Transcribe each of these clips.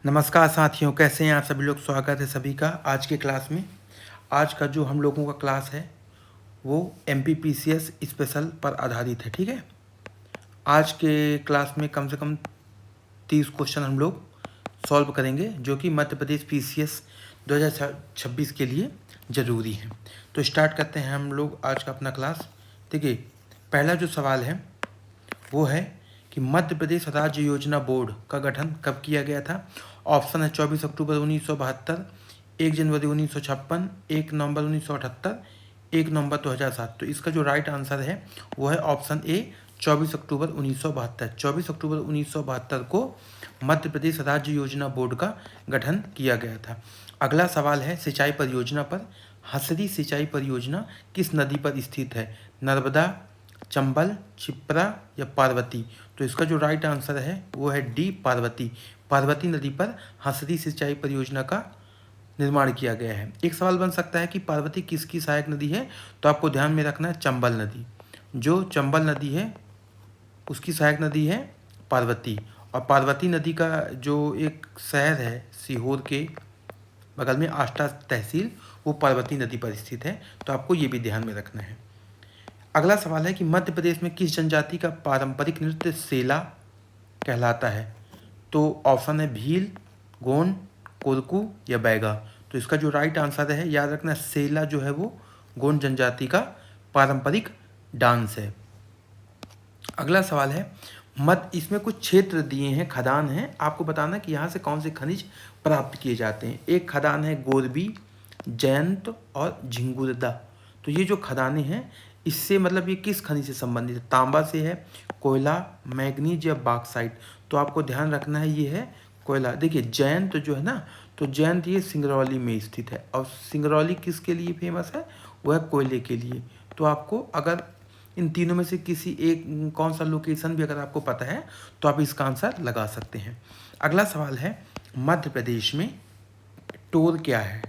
नमस्कार साथियों, कैसे हैं आप सभी लोग। स्वागत है सभी का आज के क्लास में। आज का जो हम लोगों का क्लास है वो MPPCS स्पेशल पर आधारित है। ठीक है, आज के क्लास में कम से कम 30 क्वेश्चन हम लोग सॉल्व करेंगे जो कि मध्य प्रदेश PCS 2026 के लिए ज़रूरी है। तो स्टार्ट करते हैं हम लोग आज का अपना क्लास। देखिए, पहला जो सवाल है वो है कि मध्य प्रदेश राज्य योजना बोर्ड का गठन कब किया गया था। ऑप्शन है 24 अक्टूबर 1972, 1 जनवरी 1956, 1 नवंबर 1978, 1 नवंबर 2007। तो इसका जो राइट आंसर है वो है ऑप्शन ए, 24 अक्टूबर 1972। 24 अक्टूबर 1972 को मध्य प्रदेश राज्य योजना बोर्ड का गठन किया गया था। अगला सवाल है सिंचाई परियोजना पर। हसरी सिंचाई परियोजना किस नदी पर स्थित है। नर्मदा, चंबल, क्षिप्रा या पार्वती। तो इसका जो राइट आंसर है वो है डी, पार्वती। पार्वती नदी पर हंसरी सिंचाई परियोजना का निर्माण किया गया है। एक सवाल बन सकता है कि पार्वती किसकी सहायक नदी है। तो आपको ध्यान में रखना है चंबल नदी। जो चंबल नदी है उसकी सहायक नदी है पार्वती। और पार्वती नदी का जो एक शहर है सीहोर के बगल में, आष्टा तहसील, वो पार्वती नदी पर स्थित है। तो आपको ये भी ध्यान में रखना है। अगला सवाल है कि मध्य प्रदेश में किस जनजाति का पारंपरिक नृत्य सेला कहलाता है। तो ऑप्शन है भील, गोंड, कोरकू या बैगा। तो इसका जो राइट आंसर है, याद रखना, सेला जो है वो गोंड जनजाति का पारंपरिक डांस है। अगला सवाल है इसमें कुछ क्षेत्र दिए हैं, खदान हैं, आपको बताना कि यहाँ से कौन से खनिज प्राप्त किए जाते हैं। एक खदान है गोरबी, जयंत और झिंगुरदा। तो ये जो खदानें हैं इससे मतलब ये किस खनिज से संबंधित है। तांबा से है, कोयला, मैग्नीज या बॉक्साइट। तो आपको ध्यान रखना है ये है कोयला। देखिए जयंत जो है ना, तो जयंत ये सिंगरौली में स्थित है और सिंगरौली किसके लिए फेमस है, वह कोयले के लिए। तो आपको अगर इन तीनों में से किसी एक कौन सा लोकेशन भी अगर आपको पता है तो आप इसका आंसर लगा सकते हैं। अगला सवाल है मध्य प्रदेश में टोर क्या है।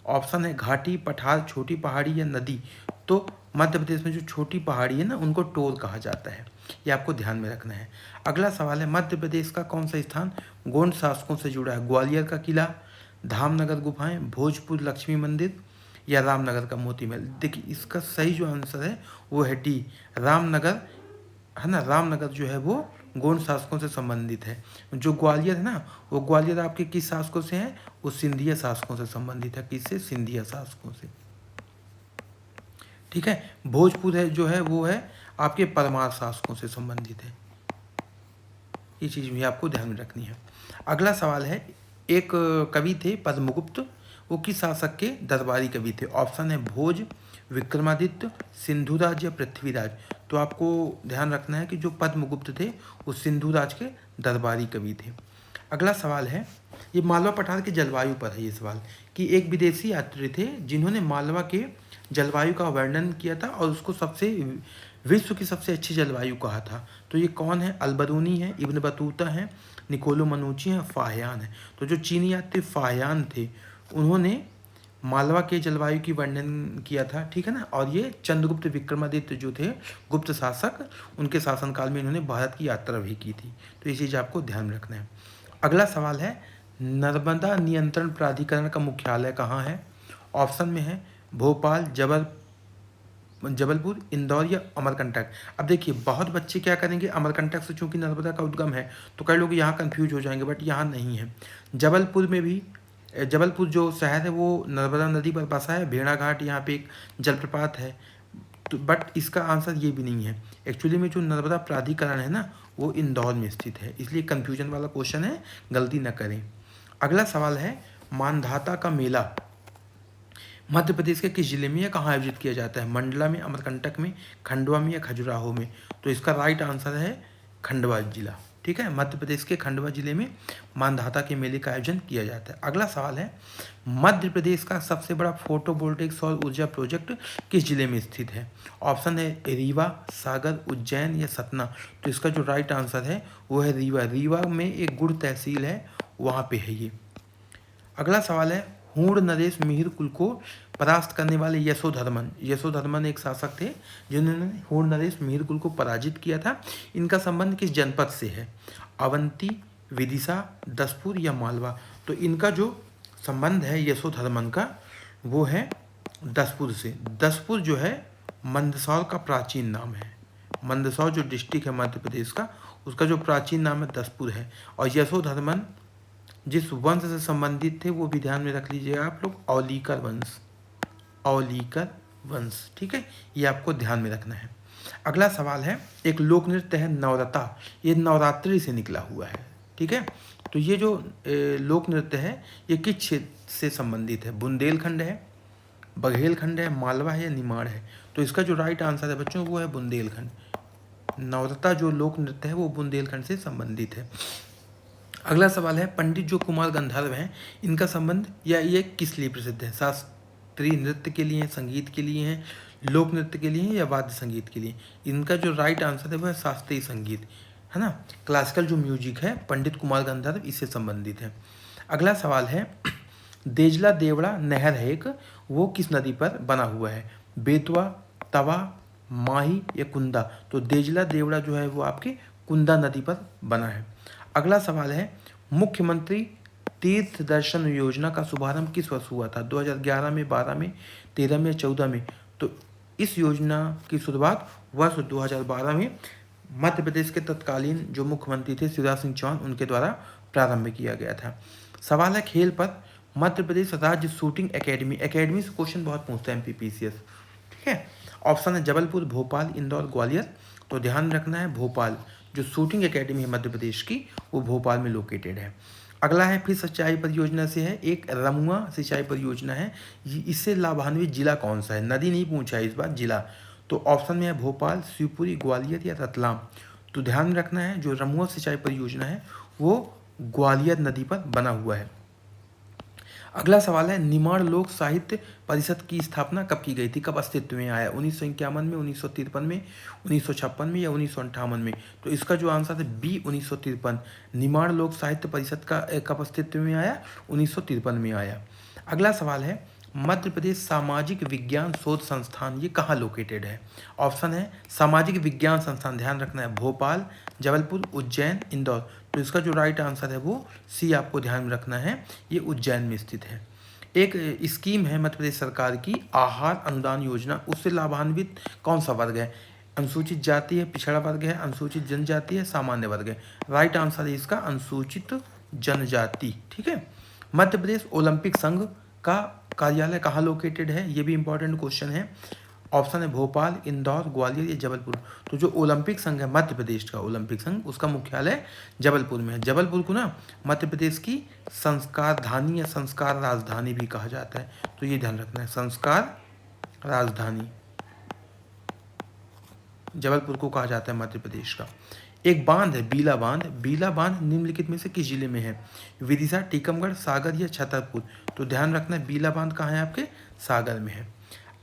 ऑप्शन है घाटी, पठार, छोटी पहाड़ी या नदी। तो मध्य प्रदेश में जो छोटी पहाड़ी है ना उनको टोर कहा जाता है, ये आपको ध्यान में रखना है। अगला सवाल है मध्य प्रदेश का कौन सा स्थान गोंड शासकों से जुड़ा है। ग्वालियर का किला, धामनगर गुफाएं, भोजपुर लक्ष्मी मंदिर या रामनगर का मोती महल। देखिए इसका सही जो आंसर है वो है डी, रामनगर है ना। रामनगर जो है वो गोंड शासकों से संबंधित है। जो ग्वालियर है ना, वो ग्वालियर आपके किस शासकों से है, वो सिंधिया शासकों से संबंधित है। किससे, सिंधिया शासकों से। ठीक है, भोजपुर है जो है वो है आपके परमार शासकों से संबंधित है। ये चीज़ भी आपको ध्यान में रखनी है। अगला सवाल है एक कवि थे पद्मगुप्त, वो किस शासक के दरबारी कवि थे। ऑप्शन है भोज, विक्रमादित्य, सिंधुराज या पृथ्वीराज। तो आपको ध्यान रखना है कि जो पद्मगुप्त थे वो सिंधुराज के दरबारी कवि थे। अगला सवाल है, ये मालवा पठार के जलवायु पर है ये सवाल, कि एक विदेशी यात्री थे जिन्होंने मालवा के जलवायु का वर्णन किया था और उसको विश्व की सबसे अच्छी जलवायु कहा था। तो ये कौन है, अलबरूनी है, इब्न बतूता है, निकोलो मनुची है, फाहियान है। तो जो चीनी यात्री फाहियान थे उन्होंने मालवा के जलवायु की वर्णन किया था। ठीक है ना। और ये चंद्रगुप्त विक्रमादित्य जो थे गुप्त शासक, उनके शासनकाल में इन्होंने भारत की यात्रा भी की थी। तो ये चीज़ आपको ध्यान में रखना है। अगला सवाल है नर्मदा नियंत्रण प्राधिकरण का मुख्यालय कहाँ है। ऑप्शन में है भोपाल, जबलपुर, इंदौर या अमरकंटक। अब देखिए बहुत बच्चे क्या करेंगे, अमरकंटक से चूंकि नर्मदा का उद्गम है तो कई लोग यहाँ कंफ्यूज हो जाएंगे, बट यहाँ नहीं है। जबलपुर में भी, जबलपुर जो शहर है वो नर्मदा नदी पर बसा है। भेड़ा घाट यहाँ पे एक जलप्रपात है। तो बट इसका आंसर ये भी नहीं है। एक्चुअली में जो नर्मदा प्राधिकरण है ना वो इंदौर में स्थित है, इसलिए कन्फ्यूजन वाला क्वेश्चन है, गलती न करें। अगला सवाल है मानधाता का मेला मध्य प्रदेश के किस जिले में या कहाँ आयोजित किया जाता है। मंडला में, अमरकंटक में, खंडवा में या खजुराहो में। तो इसका राइट आंसर है खंडवा जिला। ठीक है, मध्य प्रदेश के खंडवा जिले में मानधाता के मेले का आयोजन किया जाता है। अगला सवाल है मध्य प्रदेश का सबसे बड़ा फोटोवोल्टेइक सौर ऊर्जा प्रोजेक्ट किस जिले में स्थित है। ऑप्शन है रीवा, सागर, उज्जैन या सतना। तो इसका जो राइट आंसर है वो है रीवा। रीवा में एक गुड़ तहसील है, वहाँ पे है ये। अगला सवाल है हूण नरेश मिहिर कुल को परास्त करने वाले यशोधर्मन एक शासक थे जिन्होंने हूण नरेश मिहिर कुल को पराजित किया था। इनका संबंध किस जनपद से है। अवंती, विदिशा, दसपुर या मालवा। तो इनका जो संबंध है यशोधर्मन का वो है दसपुर से। दसपुर जो है मंदसौर का प्राचीन नाम है। मंदसौर जो डिस्ट्रिक्ट है मध्य प्रदेश का, उसका जो प्राचीन नाम है दसपुर है। और यशोधर्मन जिस वंश से संबंधित थे वो भी ध्यान में रख लीजिएगा आप लोग, औलीकर वंश। औलीकर वंश, ठीक है, ये आपको ध्यान में रखना है। अगला सवाल है, एक लोक नृत्य है नवरता, ये नवरात्रि से निकला हुआ है, ठीक है। तो ये जो लोक नृत्य है ये किस क्षेत्र से संबंधित है? बुंदेलखंड है, बघेलखंड है, मालवा है या निमाड़ है? तो इसका जो राइट आंसर है बच्चों वो है बुंदेलखंड। नवरता जो लोक नृत्य है वो बुंदेलखंड से संबंधित है। अगला सवाल है, पंडित जो कुमार गंधर्व हैं इनका संबंध या ये किस लिए प्रसिद्ध है? शास्त्रीय नृत्य के लिए, संगीत के लिए हैं, लोक नृत्य के लिए या वाद्य संगीत के लिए? इनका जो राइट आंसर है वो है शास्त्रीय संगीत, है ना। क्लासिकल जो म्यूजिक है पंडित कुमार गंधर्व इससे संबंधित है। अगला सवाल है, देजला देवड़ा नहर है एक, वो किस नदी पर बना हुआ है? बेतवा, तवा, माही या कुंदा? तो देजला देवड़ा जो है वो आपके कुंदा नदी पर बना है। अगला सवाल है, मुख्यमंत्री तीर्थ दर्शन योजना का शुभारंभ किस वर्ष हुआ था? 2011 में, 12 में, 13 में, 14 में? तो इस योजना की शुरुआत वर्ष 2012 में मध्य प्रदेश के तत्कालीन जो मुख्यमंत्री थे शिवराज सिंह चौहान उनके द्वारा प्रारंभ किया गया था। सवाल है खेल पर, मध्य प्रदेश राज्य शूटिंग एकेडमी, एकेडमी से क्वेश्चन बहुत पूछता है एमपीपीसीएस, ठीक है। ऑप्शन है जबलपुर, भोपाल, इंदौर, ग्वालियर। तो ध्यान रखना है भोपाल, जो शूटिंग एकेडमी है मध्य प्रदेश की वो भोपाल में लोकेटेड है। अगला है, फिर सिंचाई परियोजना से है एक, रमुआ सिंचाई परियोजना है, इससे लाभान्वित जिला कौन सा है? नदी नहीं पूछा है इस बार, जिला। तो ऑप्शन में है भोपाल, शिवपुरी, ग्वालियर या रतलाम। तो ध्यान रखना है जो रमुआ सिंचाई परियोजना है वो ग्वालियर नदी पर बना हुआ है। अगला सवाल है, निमाड़ लोक साहित्य परिषद की स्थापना कब की गई थी, कब अस्तित्व में आया? 1951 में, 1953 में, 1956 में या 1958 में? तो इसका जो आंसर है बी 1953। निमाड़ लोक साहित्य परिषद का कब अस्तित्व में आया? 1953 में आया। अगला सवाल है, मध्य प्रदेश सामाजिक विज्ञान शोध संस्थान ये कहाँ लोकेटेड है? ऑप्शन है सामाजिक विज्ञान संस्थान, ध्यान रखना है भोपाल, जबलपुर, उज्जैन, इंदौर। तो इसका जो राइट आंसर है वो सी आपको ध्यान में रखना है, ये उज्जैन में स्थित है। एक स्कीम है मध्य प्रदेश सरकार की आहार अनुदान योजना, उससे लाभान्वित कौन सा वर्ग है? अनुसूचित जाति है, पिछड़ा वर्ग है, अनुसूचित जनजाति है, सामान्य वर्ग है? राइट आंसर है इसका अनुसूचित जनजाति, ठीक है। मध्य प्रदेश ओलंपिक संघ का कार्यालय कहाँ लोकेटेड है? ये भी इंपॉर्टेंट क्वेश्चन है। ऑप्शन है भोपाल, इंदौर, ग्वालियर या जबलपुर। तो जो ओलंपिक संघ है मध्य प्रदेश का ओलंपिक संघ, उसका मुख्यालय जबलपुर में है। जबलपुर को ना मध्य प्रदेश की संस्कार धानी या संस्कार राजधानी भी कहा जाता है, तो ये ध्यान रखना है, संस्कार राजधानी जबलपुर को कहा जाता है मध्य प्रदेश का। एक बांध है बीला बांध, बीला बांध निम्नलिखित में से किस जिले में है? विदिशा, टीकमगढ़, सागर या छतरपुर? तो ध्यान रखना है बीला बांध कहाँ है आपके? सागर में है।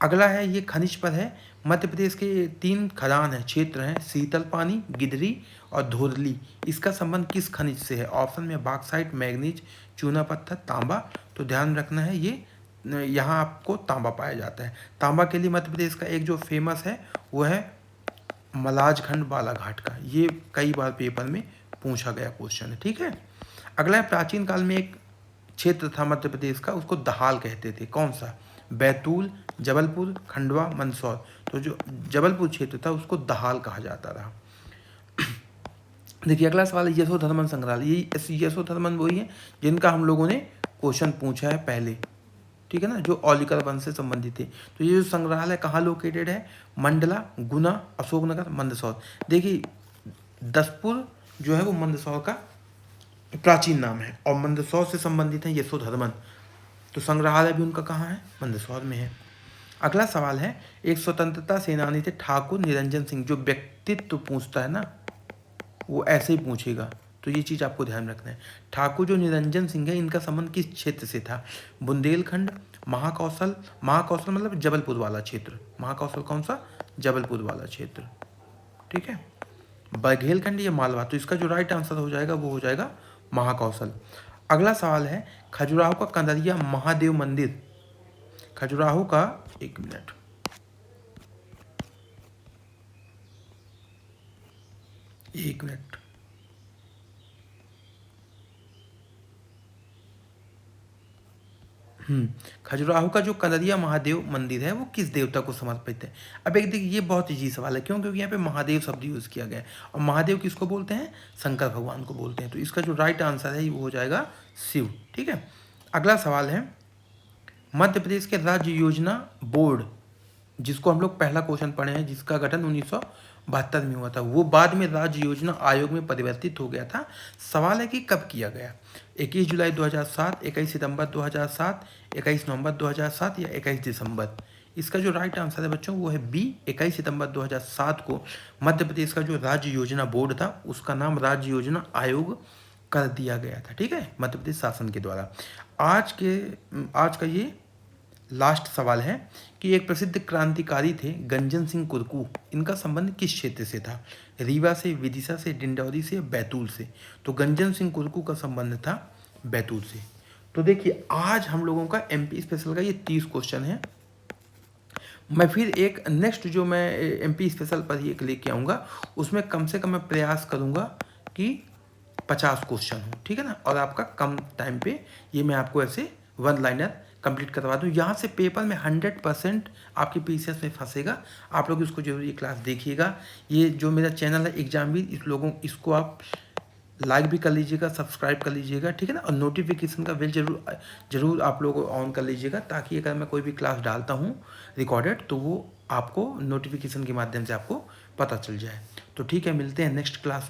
अगला है, ये खनिज पर है, मध्य प्रदेश के 3 खदान है, क्षेत्र हैं, शीतल पानी, गिदरी और धोरली। इसका संबंध किस खनिज से है? ऑप्शन में बॉक्साइट, मैग्नीज, चूना पत्थर, तांबा। तो ध्यान रखना है ये यहाँ आपको तांबा पाया जाता है। तांबा के लिए मध्य प्रदेश का एक जो फेमस है वो है मलाजखंड बालाघाट का, ये कई बार पेपर में पूछा गया क्वेश्चन है, ठीक है। अगला है, प्राचीन काल में एक क्षेत्र था मध्य प्रदेश का, उसको दहाल कहते थे, कौन सा? बैतूल, जबलपुर, खंडवा, मंदसौर। तो जो जबलपुर क्षेत्र था उसको दहाल कहा जाता रहा। देखिए अगला सवाल है, यशोधर्मन संग्रहालय, ये यशोधर्मन वही है जिनका हम लोगों ने क्वेश्चन पूछा है पहले, ठीक है ना, जो औलिकर वंश से संबंधित थे। तो ये जो संग्रहालय कहाँ लोकेटेड है? मंडला, गुना, अशोकनगर, मंदसौर। देखिए दसपुर जो है वो मंदसौर का प्राचीन नाम है और मंदसौर से संबंधित है यशोधर्मन, तो संग्रहालय भी उनका कहाँ है? मंदसौर में है। अगला सवाल है, एक स्वतंत्रता सेनानी थे ठाकुर निरंजन सिंह, जो व्यक्तित्व पूछता है ना वो ऐसे ही पूछेगा, तो ये चीज़ आपको ध्यान रखना है। ठाकुर जो निरंजन सिंह है इनका संबंध किस क्षेत्र से था? बुंदेलखंड, महाकौशल, महाकौशल मतलब जबलपुर वाला क्षेत्र, महाकौशल कौन सा? जबलपुर वाला क्षेत्र, ठीक है। बघेलखंड या मालवा? तो इसका जो राइट आंसर हो जाएगा वो हो जाएगा महाकौशल। अगला सवाल है, खजुराहो का कंदरिया महादेव मंदिर, खजुराहो का, एक मिनट, खजुराहो का जो कनरिया महादेव मंदिर है वो किस देवता को समर्पित है? अब एक देखिए ये बहुत इजी सवाल है, क्यों? क्योंकि यहाँ पे महादेव शब्द यूज़ किया गया है और महादेव किसको बोलते हैं? शंकर भगवान को बोलते हैं। तो इसका जो राइट आंसर है वो हो जाएगा शिव। ठीक है, अगला सवाल है, मध्य प्रदेश के राज्य योजना बोर्ड, जिसको हम लोग पहला क्वेश्चन पढ़े हैं, जिसका गठन 1972 में हुआ था, वो बाद में राज्य योजना आयोग में परिवर्तित हो गया था। सवाल है कि कब किया गया? 21 जुलाई 2007, 21 सितंबर 2007, 21 नवंबर 2007 या 21 दिसंबर? इसका जो राइट आंसर है बच्चों वो है बी, 21 सितंबर 2007 को मध्य प्रदेश का जो राज्य योजना बोर्ड था उसका नाम राज्य योजना आयोग कर दिया गया था। ठीक है, मध्य प्रदेश शासन के द्वारा। आज का ये लास्ट सवाल है कि एक प्रसिद्ध क्रांतिकारी थे गंजन सिंह कुरकू, इनका संबंध किस क्षेत्र से था? रीवा से, विदिशा से, डिंडौरी से, बैतूल से? तो गंजन सिंह कुरकू का संबंध था बैतूल से। तो देखिए आज हम लोगों का एमपी स्पेशल का ये 30 क्वेश्चन है। मैं फिर एक नेक्स्ट जो मैं एमपी स्पेशल पर ही एक लेके आऊँगा, उसमें कम से कम मैं प्रयास करूँगा कि 50 क्वेश्चन हो। ठीक है ना, और आपका कम टाइम पे ये मैं आपको ऐसे वन लाइनर कंप्लीट करवा दूँ। यहाँ से पेपर में 100% आपके पीसीएस में फंसेगा। आप लोग इसको जरूर ये क्लास देखिएगा। ये जो मेरा चैनल है एग्जाम भी, इसको आप लाइक भी कर लीजिएगा, सब्सक्राइब कर लीजिएगा। ठीक है ना, और नोटिफिकेशन का बेल जरूर आप लोग ऑन कर लीजिएगा, ताकि अगर मैं कोई भी क्लास डालता हूँ रिकॉर्डेड तो वो आपको नोटिफिकेशन के माध्यम से आपको पता चल जाए। तो ठीक है, मिलते हैं नेक्स्ट क्लास में।